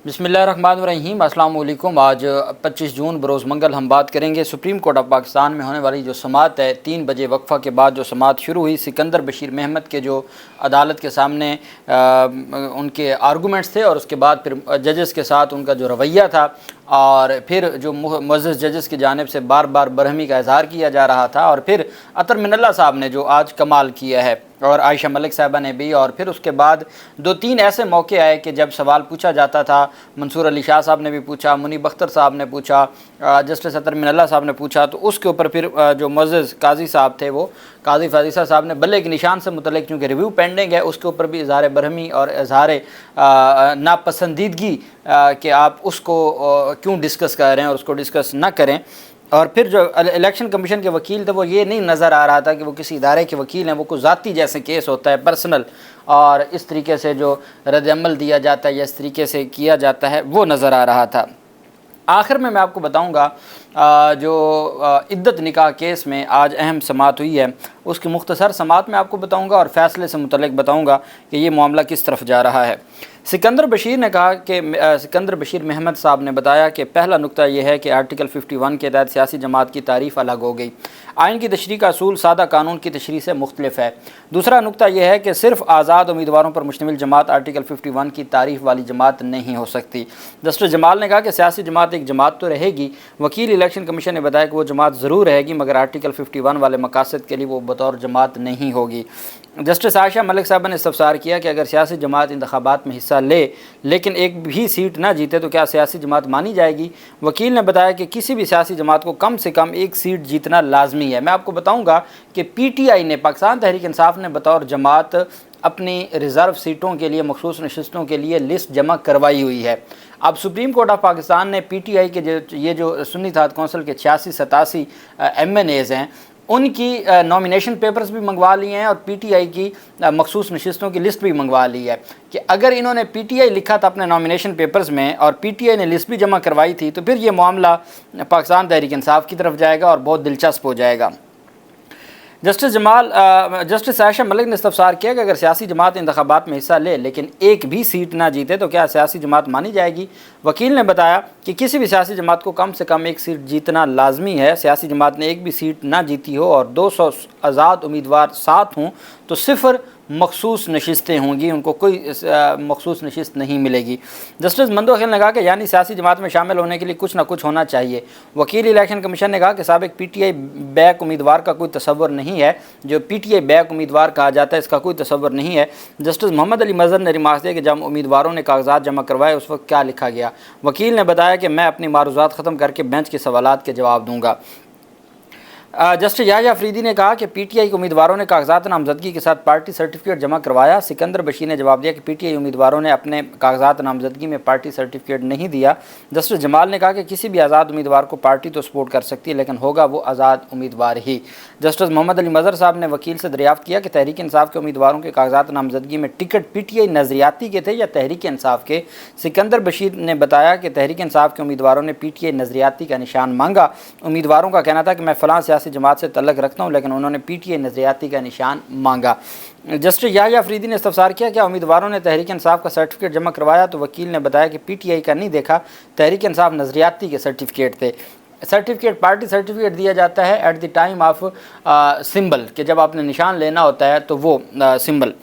बिस्मिल्लाहिर्रहमानिर्रहीम। अस्सलाम वालेकुम। आज 25 जून बरोज़ मंगल हम बात करेंगे सुप्रीम कोर्ट ऑफ पाकिस्तान में होने वाली जो समाअत है। 3 बजे वक्फ़ा के बाद जो समाअत शुरू हुई, सिकंदर बशीर मेहमद के जो अदालत के सामने उनके आर्गूमेंट्स थे और उसके बाद फिर जजेस के साथ उनका जो रवैया था और फिर जो मुअज़्ज़ज़ जजेस की जानिब से बार बार बरहमी का इज़हार किया जा रहा था और फिर अतर मिनल्ला साहब ने जो आज कमाल किया है और आयशा मलिक साहिबा ने भी, और फिर उसके बाद 2-3 ऐसे मौके आए कि जब सवाल पूछा जाता था, मंसूर अली शाह साहब ने भी पूछा, मुनीब अख्तर साहब ने पूछा, जस्टिस अतर मिनल्ला साहब ने पूछा, तो उसके ऊपर फिर जो मुअज़्ज़ज़ काजी साहब थे वो काजी फाजिसा साहब ने बल्ले के निशान से मुतल्लिक चूँकि रिव्यू पेंडिंग है उसके ऊपर भी इज़हार बरहमी और इज़हार नापसंदीदगी कि आप उसको क्यों डिस्कस कर रहे हैं और उसको डिस्कस ना करें। और फिर जो इलेक्शन कमीशन के वकील थे वो ये नहीं नज़र आ रहा था कि वो किसी इदारे के वकील हैं, वो कुछ ज़ाती जैसे केस होता है पर्सनल, और इस तरीके से जो रद्द-ए-अमल दिया जाता है या इस तरीके से किया जाता है वो नज़र आ रहा था। आखिर में मैं आपको बताऊंगा जो इद्दत निकाह केस में आज अहम समाअत हुई है उसकी मुख्तसर समाअत में आपको बताऊंगा और फ़ैसले से मुतल्लिक बताऊंगा कि ये मामला किस तरफ जा रहा है। सिकंदर बशीर ने कहा कि सिकंदर बशीर मेहमद साहब ने बताया कि पहला नुक्ता यह है कि आर्टिकल 51 के तहत सियासी जमात की तारीफ़ अलग हो गई। आइन की तशरीह का असूल सादा कानून की तशरीह से मुख्तलिफ है। दूसरा नुक्ता यह है कि सिर्फ आज़ाद उम्मीदवारों पर मुश्तमिल जमात आर्टिकल 51 की तारीफ़ वाली जमात नहीं हो सकती। जस्टिस जमाल ने कहा कि सियासी जमात एक जमात तो रहेगी, वकील इलेक्शन कमीशन ने बताया कि वो जमात ज़रूर रहेगी मगर आर्टिकल 51 वाले मकासद के लिए वो बतौर जमात नहीं होगी। जस्टिस आयशा मलिक साहब ने इस्तफसार किया कि अगर सियासी जमात इंतखाबात में हिस्सा ले लेकिन एक भी सीट ना जीते तो क्या सियासी जमात मानी जाएगी। वकील ने बताया कि किसी भी सियासी जमात को कम से कम एक सीट जीतना लाजमी है। मैं आपको बताऊंगा कि PTI ने, पाकिस्तान तहरीक इंसाफ ने बतौर जमात अपनी रिज़र्व सीटों के लिए, मखसूस नशिस्तों के लिए लिस्ट जमा करवाई हुई है। अब सुप्रीम कोर्ट ऑफ पाकिस्तान ने PTI के ये जो सुन्नी इत्तेहाद कौंसिल के 86-87 MNAs हैं उनकी नॉमिनेशन पेपर्स भी मंगवा लिए हैं और PTI की मखसूस नशिस्तों की लिस्ट भी मंगवा ली है कि अगर इन्होंने PTI लिखा था अपने नॉमिनेशन पेपर्स में और PTI ने लिस्ट भी जमा करवाई थी तो फिर ये मामला पाकिस्तान तहरीक इंसाफ की तरफ जाएगा और बहुत दिलचस्प हो जाएगा। जस्टिस आयशा मलिक ने इस्तफसार किया कि अगर सियासी जमात इंतखाबात में हिस्सा ले लेकिन एक भी सीट ना जीते तो क्या सियासी जमात मानी जाएगी। वकील ने बताया कि किसी भी सियासी जमात को कम से कम एक सीट जीतना लाजमी है। सियासी जमात ने एक भी सीट ना जीती हो और 200 आज़ाद उम्मीदवार साथ हों तो सिफ़र मखसूस नशिस्तें होंगी, उनको कोई मखसूस नशिस्त नहीं मिलेगी। जस्टिस मंदो ने कहा कि यानी सियासी जमात में शामिल होने के लिए कुछ ना कुछ होना चाहिए। वकील इलेक्शन कमीशन ने कहा कि साबिक PTI बैक उम्मीदवार का कोई तसव्वुर नहीं है, जो PTI बैक उम्मीदवार कहा जाता है इसका कोई तसव्वुर नहीं है। जस्टिस मोहम्मद अली मज़हर ने रिमार्क दिया कि जब उम्मीदवारों ने कागजात जमा करवाए उस वक्त क्या लिखा गया। वकील ने बताया कि मैं अपनी मारूज़ात ख़त्म करके बेंच के सवालात के जवाब दूँगा। जस्टिस याह्या अफरीदी ने कहा कि PTI के उम्मीदवारों ने कागजात नामजदगी के साथ पार्टी सर्टिफिकेट जमा करवाया। सिकंदर बशीर ने जवाब दिया कि PTI उम्मीदवारों ने अपने कागजात नामजदगी में पार्टी सर्टिफिकेट नहीं दिया। जस्टिस जमाल ने कहा कि किसी भी आज़ाद उम्मीदवार को पार्टी तो सपोर्ट कर सकती है लेकिन होगा वो आज़ाद उम्मीदवार ही। जस्टिस मोहम्मद अली मज़हर साहब ने वकील से दरियाफ्त किया कि तहरीक इंसाफ के उम्मीदवारों के कागजात नामजदगी में टिकट PTI नज़रियाती के थे या तहरीक इंसाफ के। सिकंदर बशीर ने बताया कि तहरीक इंसाफ के उम्मीदवारों ने PTI नज़रियाती का निशान मांगा। उम्मीदवारों का कहना था कि मैं फ़लाँ सियासी जमात से तल्लुक़ रखता हूँ लेकिन उन्होंने PTI नज़रियाती का निशान मांगा। जस्टिस याह्या अफरीदी ने इस्तफसार किया क्या उम्मीदवारों ने तहरीक इंसाफ का सर्टिफिकेट जमा करवाया, तो वकील ने बताया कि PTI का नहीं देखा, तहरीक इंसाफ नज़रियाती के सर्टिफिकेट थे। सर्टिफिकेट पार्टी सर्टिफिकेट दिया जाता है at the time of symbol, कि जब आपने निशान लेना होता है तो वो सिंबल।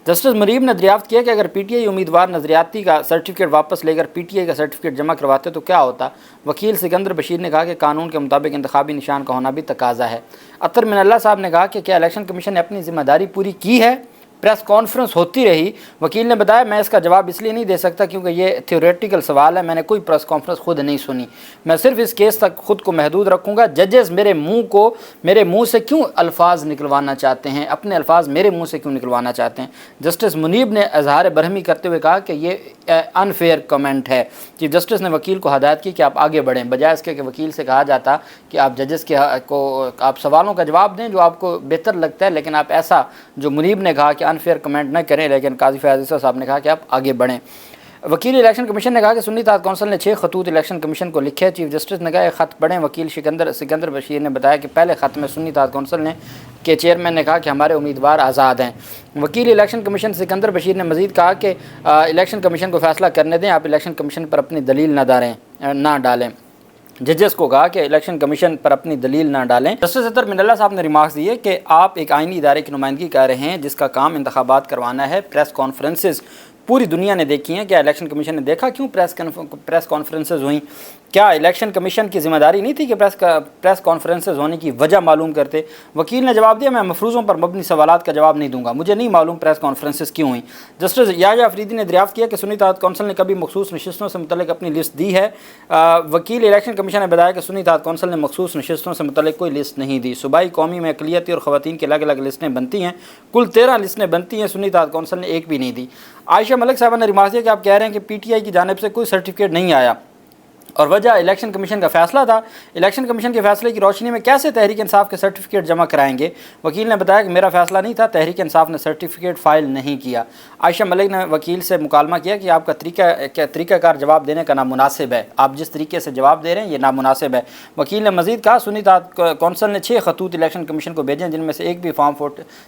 जस्टिस मुनीब ने दरियाफ्त किया कि अगर PTI उम्मीदवार नज़रियाती का सर्टिफिकेट वापस लेकर PTI का सर्टिफिकेट जमा करवाते तो क्या होता। वकील सिकंदर बशीर ने कहा कि कानून के मुताबिक इंतखाबी निशान का होना भी तकाजा है। अतर मिनल्ला साहब ने कहा कि क्या इलेक्शन कमीशन ने अपनी ज़िम्मेदारी पूरी की है। प्रेस कॉन्फ्रेंस होती रही। वकील ने बताया मैं इसका जवाब इसलिए नहीं दे सकता क्योंकि ये थ्योरेटिकल सवाल है, मैंने कोई प्रेस कॉन्फ्रेंस खुद नहीं सुनी, मैं सिर्फ इस केस तक खुद को महदूद रखूँगा। जजेस मेरे मुंह से क्यों अल्फाज निकलवाना चाहते हैं, अपने अल्फाज मेरे मुंह से क्यों निकलवाना चाहते हैं। जस्टिस मुनीब ने इज़हार बरहमी करते हुए कहा कि ये अनफेयर कमेंट है। चीफ जस्टिस ने वकील को हदायत की कि आप आगे बढ़ें, बजाय इसके कि वकील से कहा जाता कि आप जजेस को आप सवालों का जवाब दें जो आपको बेहतर लगता है, लेकिन आप ऐसा जो मुनीब ने कहा कि अनफेयर कमेंट न करें, लेकिन काजी फाजिसा साहब ने कहा कि आप आगे बढ़ें। वकील इलेक्शन कमीशन ने कहा कि सुन्नी इत्तेहाद कौंसिल ने 6 खतूत इलेक्शन कमीशन को लिखे। चीफ जस्टिस ने कहा एक ख़त पढ़ें। वकील सिकंदर बशीर ने बताया कि पहले ख़त में सुन्नी इत्तेहाद कौंसिल ने के चेयरमैन ने कहा कि हमारे उम्मीदवार आज़ाद हैं। वकील इलेक्शन कमीशन सिकंदर बशीर ने मज़ीद कहा कि इलेक्शन कमीशन को फ़ैसला करने दें, आप इलेक्शन कमीशन पर अपनी दलील ना डालें। जजेस को कहा कि इलेक्शन कमीशन पर अपनी दलील ना डालें। जस्टिस अतर मिनल्ला साहब ने रिमार्क्स दिए कि आप एक आइनी इदारे की नुमाइंदगी कर रहे हैं जिसका काम इंतखाबात करवाना है। प्रेस कॉन्फ्रेंसेस पूरी दुनिया ने देखी हैं, क्या इलेक्शन कमीशन ने देखा क्यों प्रेस कॉन्फ्रेंसेस हुई? क्या इलेक्शन कमीशन की जिम्मेदारी नहीं थी कि प्रेस कॉन्फ्रेंसेस होने की वजह मालूम करते? वकील ने जवाब दिया, मैं मफरूज़ों पर मबनी सवालात का जवाब नहीं दूंगा, मुझे नहीं मालूम प्रेस कॉन्फ्रेंसेस क्यों हुई। जस्टिस याह्या अफरीदी ने दरियाफ्त किया कि सुन्नी इत्तेहाद कौंसिल ने कभी मखसूस नशिस्तों से मुतल्लिक अपनी लिस्ट दी है। वकील इलेक्शन कमीशन ने बताया कि सुन्नी इत्तेहाद कौंसिल ने मखसूस नशिस्तों से मुतल्लिक कोई लिस्ट नहीं दी। सूबाई कौमी में अक़लियती और ख़वातीन की अलग अलग लिस्टें बनती हैं, कुल 13 लिस्टें बनती हैं, सुन्नी इत्तेहाद कौंसिल ने एक भी नहीं दी। आयशा मलिक साहबा ने रिमार्क दिया कि आप कह रहे हैं कि PTI की जानिब से कोई सर्टिफिकेट नहीं आया और वजह इलेक्शन कमीशन का फ़ैसला था। इलेक्शन कमीशन के फैसले की रोशनी में कैसे तहरीक इंसाफ के सर्टिफिकेट जमा कराएंगे? वकील ने बताया कि मेरा फ़ैसला नहीं था, तहरीक इंसाफ ने सर्टिफिकेट फ़ाइल नहीं किया। आयशा मलिक ने वकील से मुकालमा किया कि आपका तरीक़ाकार जवाब देने का नामुनासिब है, आप जिस तरीके से जवाब दे रहे हैं ये नामुनासिब है। वकील ने मज़ीद कहा सुन्नी इत्तेहाद कौंसिल ने 6 खतूत इलेक्शन कमीशन को भेजे जिनमें से एक भी फॉर्म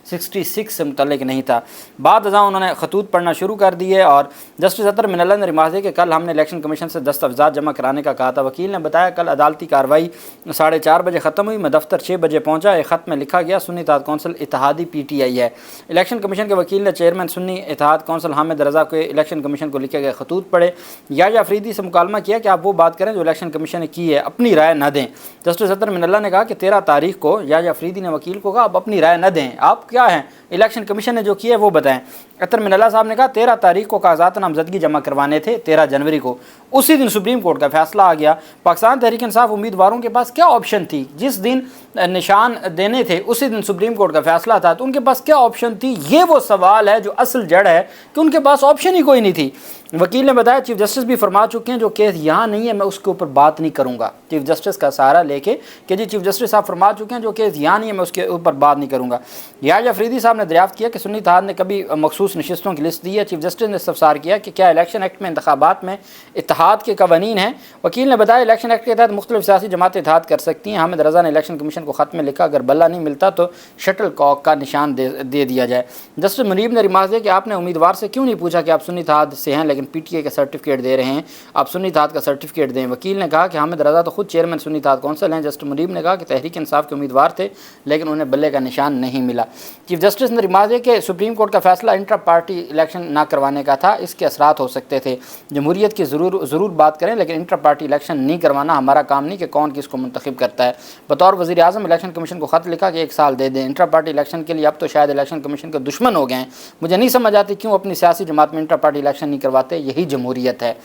66 से मुतल्लिक नहीं था। बाद अज़ां उन्होंने खतूत पढ़ना शुरू कर दिए और जस्टिस अतर मिनल्ला ने रिमार्क दिया कि कल हमने इलेक्शन कमीशन से दस्तावेज़ात जमा कराने का कहा था। वकील ने बताया कल अदालती कार्रवाई 4:30 बजे ख़त्म हुई, मैं दफ्तर 6 बजे पहुंचा। एक ख़त में लिखा गया सुन्नी इत्तेहाद कौंसिल इत्तेहादी PTI है। इलेक्शन कमीशन के वकील ने चेयरमैन सुन्नी इत्तेहाद कौंसिल हामिद रज़ा को इलेक्शन कमीशन को लिखे गए खतूत पढ़े। याह्या अफरीदी से मुकालमा किया कि आप वो बात करें जो इलेक्शन कमीशन ने की है, अपनी राय न दें। जस्टिस अतर मिनल्ला ने कहा कि 13 तारीख को याह्या अफरीदी ने वकील को कहा आप अपनी राय न दें, आप क्या हैं, इलेक्शन कमीशन ने जो किया है वो बताएं। अतर मिनल्ला साहब ने कहा 13 तारीख को कागजात नामजदगी जमा करवाने थे, 13 जनवरी को, उसी दिन सुप्रीम कोर्ट का फैसला आ गया। पाकिस्तान तहरीक इंसाफ उम्मीदवारों के पास क्या ऑप्शन थी? जिस दिन निशान देने थे उसी दिन सुप्रीम कोर्ट का फैसला था, तो उनके पास क्या ऑप्शन थी? ये वो सवाल है जो असल जड़ है कि उनके पास ऑप्शन ही कोई नहीं थी। वकील ने बताया चीफ जस्टिस भी फरमा चुके हैं जो केस यहाँ नहीं है मैं उसके ऊपर बात नहीं करूँगा। चीफ जस्टिस का सहारा लेके कि जी चीफ जस्टिस साहब फरमा चुके हैं जो केस यहाँ नहीं है मैं उसके ऊपर बात नहीं करूँगा। याह्या अफरीदी साहब ने दरियाफ्त किया कि सुन्नी इत्तेहाद ने कभी मखसूस नशिस्तों की लिस्ट दी है। चीफ जस्टिस ने इस्तफसार किया कि क्या इलेक्शन एक्ट में इंतखाबात में इत्तेहाद के कवानीन हैं। वकील ने बताया इलेक्शन एक्ट के तहत मुख्तलिफ सियासी जमातें इत्तेहाद कर सकती हैं। हामिद रज़ा ने इलेक्शन कमीशन को ख़त में लिखा अगर बल्ला नहीं मिलता तो शटल कॉक का निशान दे दिया जाए। जस्टिस मुनीब ने रिमार्क दिया कि आपने उम्मीदवार से क्यों नहीं पूछा कि आप सुन्नी इत्तेहाद से हैं लेकिन PTI का सर्टिफिकेट दे रहे हैं, आप सुन्नी इत्तेहाद का सर्टिफिकेट दें। वकील ने कहा कि हामिद रज़ा तो खुद चेयरमैन सुन्नी इत्तेहाद कौंसिल हैं। जस्टिस मुनीब ने कहा कि तहरीक इंसाफ के उम्मीदवार थे लेकिन उन्हें बल्ले का निशान नहीं मिला। चीफ जस्टिस ने रिमार्क दिया कि सुप्रीम कोर्ट का फैसला इंट्रा पार्टी इलेक्शन ना करवाने का था, इसके असरात हो सकते थे। जमहूरियत की ज़रूर बात करें लेकिन इंट्रा पार्टी इलेक्शन नहीं करवाना हमारा काम नहीं कि कौन किसको मुंतखब करता है। बतौर वज़ीर आज़म इलेक्शन कमीशन को ख़त लिखा कि 1 साल दे दें। इंट्रा पार्टी इलेक्शन के लिए अब तो शायद इलेक्शन कमीशन के दुश्मन हो गए हैं। मुझे नहीं समझ आती क्यों अपनी सियासी जमात में इंट्रा पार्टी इलेक्शन नहीं करवाते, यही जमहूरियत है।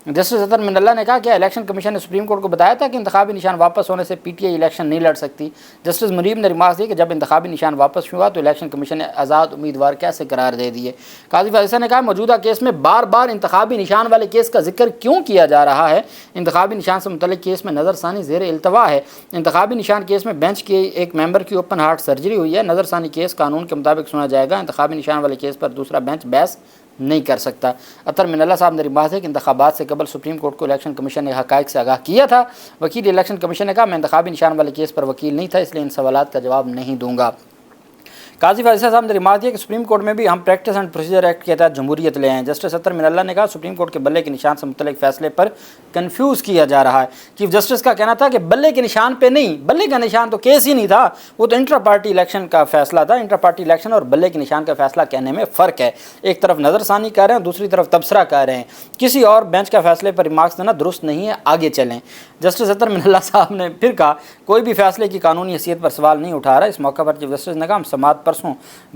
जस्टिस अतर मिनल्ला ने कहा कि इलेक्शन कमीशन ने सुप्रीम कोर्ट को बताया था कि इंतखाबी निशान वापस होने से PTI इलेक्शन नहीं लड़ सकती। जस्टिस मुनीब ने रिमार्क दिया कि जब इंतखाबी निशान वापस हुआ तो इलेक्शन कमीशन ने आज़ाद उम्मीदवार कैसे करार दे दिए। काजी फाइसा ने कहा मौजूदा केस में बार बार इंतखाबी निशान वाले केस का जिक्र क्यों किया जा रहा है? इंतखाबी निशान से मुतल्लिक केस में नज़रसानी ज़ेर इल्तवा है। इंतखाबी निशान केस में बेंच के एक मेंबर की ओपन हार्ट सर्जरी हुई है। नज़रसानी केस कानून के मुताबिक सुना जाएगा। इंतखाबी निशान वाले केस पर दूसरा बेंच बहस नहीं कर सकता। अतर मिनल्ला साहब ने रिमार्क है कि इंतखाबात से कबल सुप्रीम कोर्ट को इलेक्शन कमीशन ने हक़ाइक़ से आगाह किया था। वकील इलेक्शन कमीशन ने कहा मैं इंतखाबी निशान वाले केस पर वकील नहीं था इसलिए इन सवालात का जवाब नहीं दूंगा। काजी फाइसा साहब ने रिमार्क दिया कि सुप्रीम कोर्ट में भी हम प्रैक्टिस एंड प्रोसीजर एक्ट के तहत जमहूरियत ले आए। जस्टिस अतर मिनल्ला ने कहा सुप्रीम कोर्ट के बल्ले के निशान से मुतल्लिक फैसले पर कंफ्यूज किया जा रहा है। चीफ जस्टिस का कहना था कि बल्ले के निशान पे नहीं, बल्ले का निशान तो केस ही नहीं था, वो तो इंट्रा पार्टी इलेक्शन का फैसला था। इंट्रा पार्टी इलेक्शन और बल्ले के निशान का फैसला कहने में फ़र्क है। एक तरफ नज़रसानी कर रहे हैं, दूसरी तरफ तबसरा कर रहे हैं। किसी और बेंच का फैसले पर रिमार्क्स देना दुरुस्त नहीं है, आगे चलें। जस्टिस अतर मिनल्ला साहब ने फिर कहा कोई भी फैसले की कानूनी हैसियत पर सवाल नहीं उठा रहा। इस मौके पर चीफ जस्टिस ने कहा हम समाअत परसों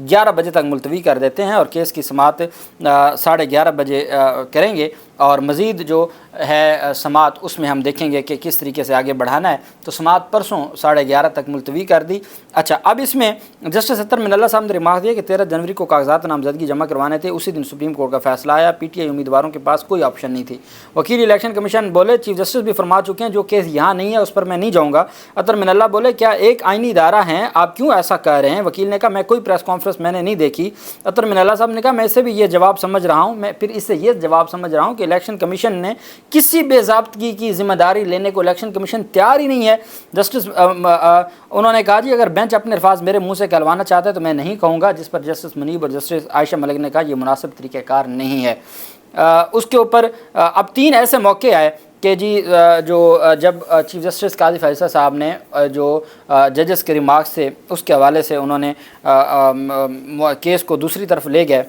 11 बजे तक मुलतवी कर देते हैं और केस की समाअत 11:30 बजे करेंगे और मज़ीद जो है समाअत उसमें हम देखेंगे कि किस तरीके से आगे बढ़ाना है। तो समाअत परसों 11:30 तक मुलतवी कर दी। अच्छा, अब इसमें जस्टिस अतर मिनल्ला साहब ने रिमार्क दिया कि 13 जनवरी को कागजात नामजदगी जमा करवाने थे, उसी दिन सुप्रीम कोर्ट का फैसला आया। PTI उम्मीदवारों के पास कोई ऑप्शन नहीं थी। वकील इलेक्शन कमीशन बोले चीफ जस्टिस भी फरमा चुके हैं जो केस यहाँ नहीं है उस पर मैं नहीं जाऊँगा। अतर मिनल्ला बोले क्या एक आइनी इदारा है, आप क्यों ऐसा कह रहे हैं? वकील ने कहा میں کوئی پریس کانفرنس میں نے نہیں دیکھی. اطہر من اللہ صاحب نے کہا میں اسے بھی یہ جواب سمجھ رہا ہوں, میں پھر اس سے یہ جواب سمجھ رہا ہوں کہ الیکشن کمیشن نے کسی بے ضابطگی کی ذمہ داری لینے کو الیکشن کمیشن تیار ہی نہیں ہے. جسٹس انہوں نے کہا جی اگر بینچ اپنے الفاظ میرے منہ سے کہلوانا چاہتا ہے تو میں نہیں کہوں گا, جس پر جسٹس منیب اور جسٹس عائشہ ملک نے کہا یہ مناسب طریقہ کار نہیں ہے. اس کے اوپر اب 3 ایسے موقع آئے کہ جی جو جب چیف جسٹس قاضی فیصل صاحب نے جو ججز کے ریمارکس سے اس کے حوالے سے انہوں نے کیس کو دوسری طرف لے گئے.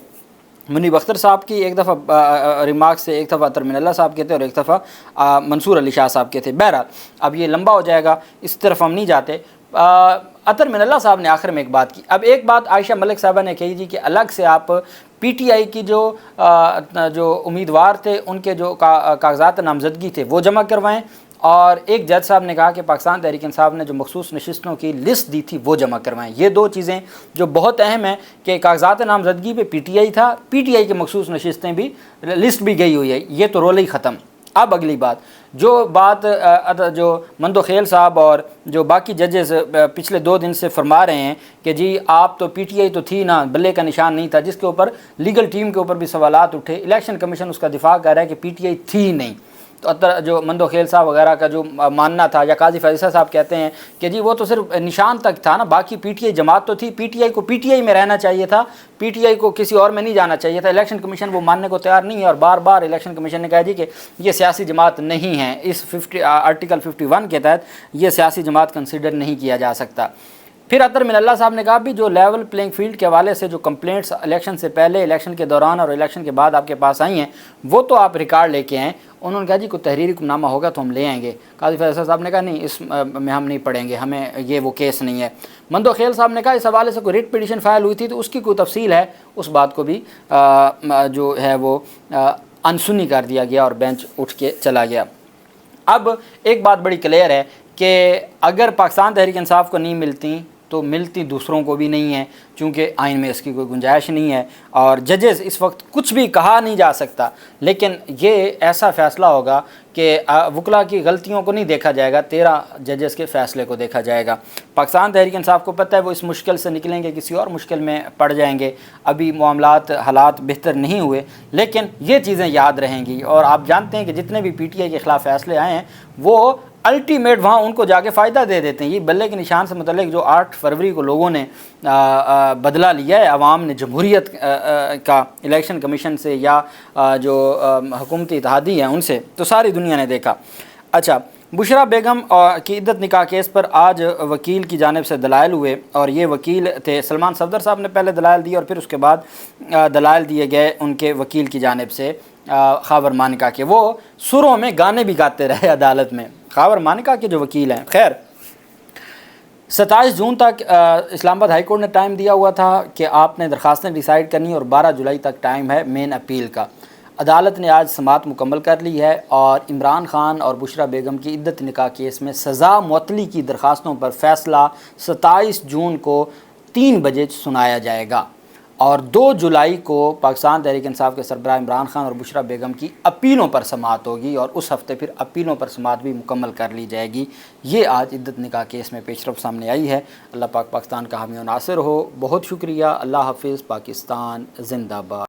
منیب اختر صاحب کی ایک دفعہ ریمارکس سے, ایک دفعہ اطہر من اللہ صاحب کے تھے اور ایک دفعہ منصور علی شاہ صاحب کے تھے. بہرحال اب یہ لمبا ہو جائے گا, اس طرف ہم نہیں جاتے. اطہر من اللہ صاحب نے آخر میں ایک بات کی. اب ایک بات عائشہ ملک صاحبہ نے کہی جی کہ الگ سے آپ پی ٹی آئی کی جو امیدوار تھے ان کے جو کاغذات نامزدگی تھے وہ جمع کروائیں, اور ایک جج صاحب نے کہا کہ پاکستان تحریک انصاف نے جو مخصوص نشستوں کی لسٹ دی تھی وہ جمع کروائیں. یہ 2 چیزیں جو بہت اہم ہیں کہ کاغذات نامزدگی پہ پی ٹی آئی تھا, پی ٹی آئی کے مخصوص نشستیں بھی لسٹ بھی گئی ہوئی ہے, یہ تو رول ہی ختم. اب اگلی بات جو مندو خیل صاحب اور جو باقی ججز پچھلے 2 دن سے فرما رہے ہیں کہ جی آپ تو پی ٹی آئی تو تھی نا, بلے کا نشان نہیں تھا, جس کے اوپر لیگل ٹیم کے اوپر بھی سوالات اٹھے. الیکشن کمیشن اس کا دفاع کر رہا ہے کہ پی ٹی آئی تھی نہیں. تو جو مندو خیل صاحب وغیرہ کا جو ماننا تھا, یا قاضی فیصل صاحب کہتے ہیں کہ جی وہ تو صرف نشان تک تھا نا, باقی پی ٹی آئی جماعت تو تھی, پی ٹی آئی کو پی ٹی آئی میں رہنا چاہیے تھا, پی ٹی آئی کو کسی اور میں نہیں جانا چاہیے تھا. الیکشن کمیشن وہ ماننے کو تیار نہیں ہے, اور بار بار الیکشن کمیشن نے کہا جی کہ یہ سیاسی جماعت نہیں ہے, اس آرٹیکل 51 کے تحت یہ سیاسی جماعت کنسیڈر نہیں کیا جا سکتا. پھر اطہر من اللہ صاحب نے کہا بھی جو لیول پلینگ فیلڈ کے حوالے سے جو کمپلینٹس الیکشن سے پہلے, الیکشن کے دوران اور الیکشن کے بعد آپ کے پاس آئی ہیں وہ تو آپ ریکارڈ لے کے آئیں. انہوں نے کہا جی کوئی تحریری حکم نامہ ہوگا تو ہم لے آئیں گے. قاضی فیصل صاحب نے کہا نہیں, اس میں ہم نہیں پڑھیں گے, ہمیں یہ وہ کیس نہیں ہے. مندو خیل صاحب نے کہا اس حوالے سے کوئی ریٹ پیٹیشن فائل ہوئی تھی تو اس کی کوئی تفصیل ہے, اس بات کو بھی جو ہے وہ انسنی کر دیا گیا اور بینچ اٹھ کے چلا گیا. اب ایک بات بڑی کلیئر ہے کہ اگر پاکستان تحریک انصاف کو نہیں ملتی تو ملتی دوسروں کو بھی نہیں ہے, چونکہ آئین میں اس کی کوئی گنجائش نہیں ہے, اور ججز اس وقت کچھ بھی کہا نہیں جا سکتا. لیکن یہ ایسا فیصلہ ہوگا کہ وکلا کی غلطیوں کو نہیں دیکھا جائے گا, 13 ججز کے فیصلے کو دیکھا جائے گا. پاکستان تحریک انصاف کو پتہ ہے وہ اس مشکل سے نکلیں گے, کسی اور مشکل میں پڑ جائیں گے. ابھی معاملات حالات بہتر نہیں ہوئے, لیکن یہ چیزیں یاد رہیں گی. اور آپ جانتے ہیں کہ جتنے بھی پی ٹی آئی کے خلاف فیصلے آئے ہیں وہ الٹیمیٹ وہاں ان کو جا کے فائدہ دے دیتے ہیں. یہ بلے کے نشان سے متعلق جو 8 فروری کو لوگوں نے بدلہ لیا ہے, عوام نے جمہوریت کا الیکشن کمیشن سے یا جو حکومتی اتحادی ہیں ان سے, تو ساری دنیا نے دیکھا. اچھا, بشرا بیگم کی عدت نکاح کیس پر آج وکیل کی جانب سے دلائل ہوئے, اور یہ وکیل تھے سلمان صفدر صاحب نے پہلے دلائل دی اور پھر اس کے بعد دلائل دیے گئے ان کے وکیل کی جانب سے خاور مانیکا کے. وہ سروں میں گانے بھی گاتے رہے عدالت میں, خاور مانیکا کے جو وکیل ہیں. خیر, 27 جون تک اسلام آباد ہائی کورٹ نے ٹائم دیا ہوا تھا کہ آپ نے درخواستیں ڈیسائیڈ کرنی, اور 12 جولائی تک ٹائم ہے مین اپیل کا. عدالت نے آج سماعت مکمل کر لی ہے, اور عمران خان اور بشرا بیگم کی عدت نکاح کیس میں سزا معطلی کی درخواستوں پر فیصلہ 27 جون کو 3 بجے سنایا جائے گا, اور 2 جولائی کو پاکستان تحریک انصاف کے سربراہ عمران خان اور بشرا بیگم کی اپیلوں پر سماعت ہوگی, اور اس ہفتے پھر اپیلوں پر سماعت بھی مکمل کر لی جائے گی. یہ آج عدت نکاح کیس میں پیش رفت سامنے آئی ہے. اللہ پاک پاکستان کا حامی و ناصر ہو. بہت شکریہ. اللہ حافظ. پاکستان زندہ باد.